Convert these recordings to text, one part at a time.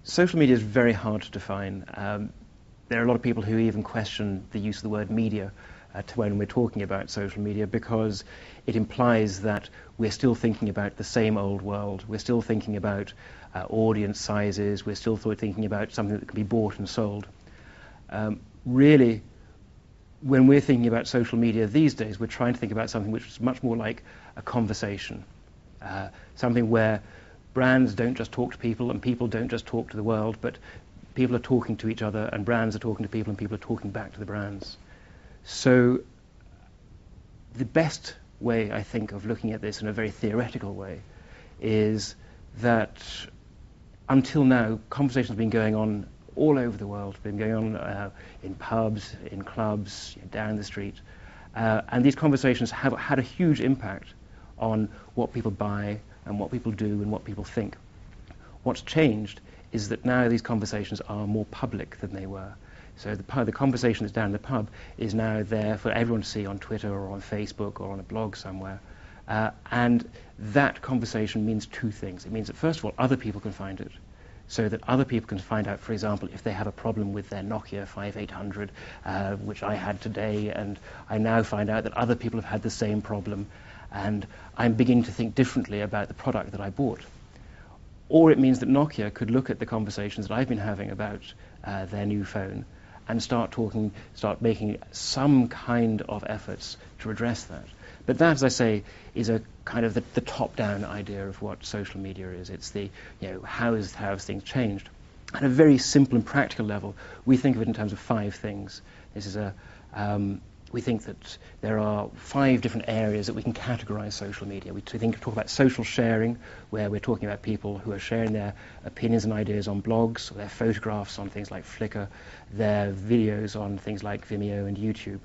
Social media is very hard to define. There are a lot of people who even question the use of the word media when we're talking about social media, because it implies that we're still thinking about the same old world. We're still thinking about audience sizes. We're still thinking about something that can be bought and sold. Really, when we're thinking about social media these days, we're trying to think about something which is much more like a conversation, something where brands don't just talk to people and people don't just talk to the world, but people are talking to each other and brands are talking to people and people are talking back to the brands. So the best way, I think, of looking at this in a very theoretical way is that until now, conversations have been going on all over the world, been going on in pubs, in clubs, down the street. And these conversations have had a huge impact on what people buy and what people do and what people think. What's changed is that now these conversations are more public than they were. So the conversation that's down in the pub is now there for everyone to see on Twitter or on Facebook or on a blog somewhere. And that conversation means two things. It means that, first of all, other people can find it, so that other people can find out, for example, if they have a problem with their Nokia 5800, which I had today, and I now find out that other people have had the same problem, and I'm beginning to think differently about the product that I bought. Or it means that Nokia could look at the conversations that I've been having about their new phone and start making some kind of efforts to address that. But that, as I say, is a kind of the top-down idea of what social media is. It's the, how have things changed? At a very simple and practical level, we think of it in terms of 5 things. This is we think that there are 5 different areas that we can categorize social media. We talk about social sharing, where we're talking about people who are sharing their opinions and ideas on blogs, or their photographs on things like Flickr, their videos on things like Vimeo and YouTube.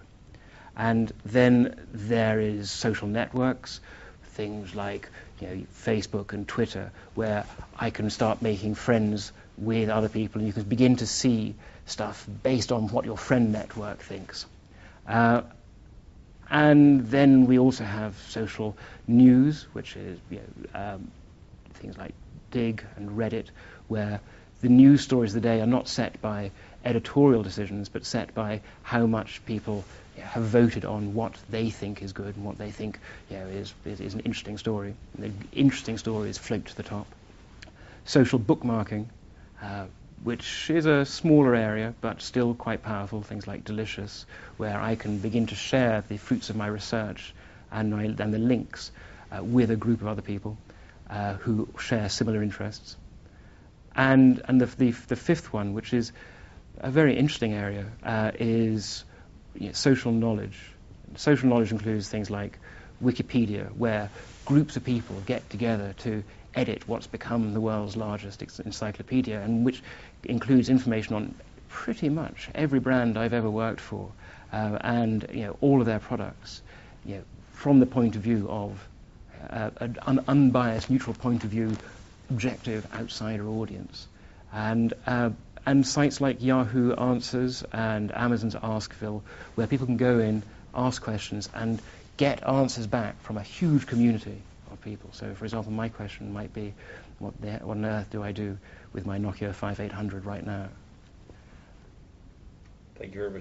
And then there is social networks, things like Facebook and Twitter, where I can start making friends with other people, and you can begin to see stuff based on what your friend network thinks. And then we also have social news, which is things like Dig and Reddit, where the news stories of the day are not set by editorial decisions, but set by how much people have voted on what they think is good and what they think is an interesting story. And the interesting stories float to the top. Social bookmarking, which is a smaller area but still quite powerful, things like Delicious, where I can begin to share the fruits of my research and the links with a group of other people who share similar interests. And the 5th one, which is a very interesting area, is social knowledge. Social knowledge includes things like Wikipedia, where groups of people get together to edit what's become the world's largest encyclopedia, and which includes information on pretty much every brand I've ever worked for, and all of their products, from the point of view of an unbiased, neutral point of view, objective outsider audience. And sites like Yahoo Answers and Amazon's Askville, where people can go in, ask questions, and get answers back from a huge community of people. So, for example, my question might be, what on earth do I do with my Nokia 5800 right now? Thank you very much.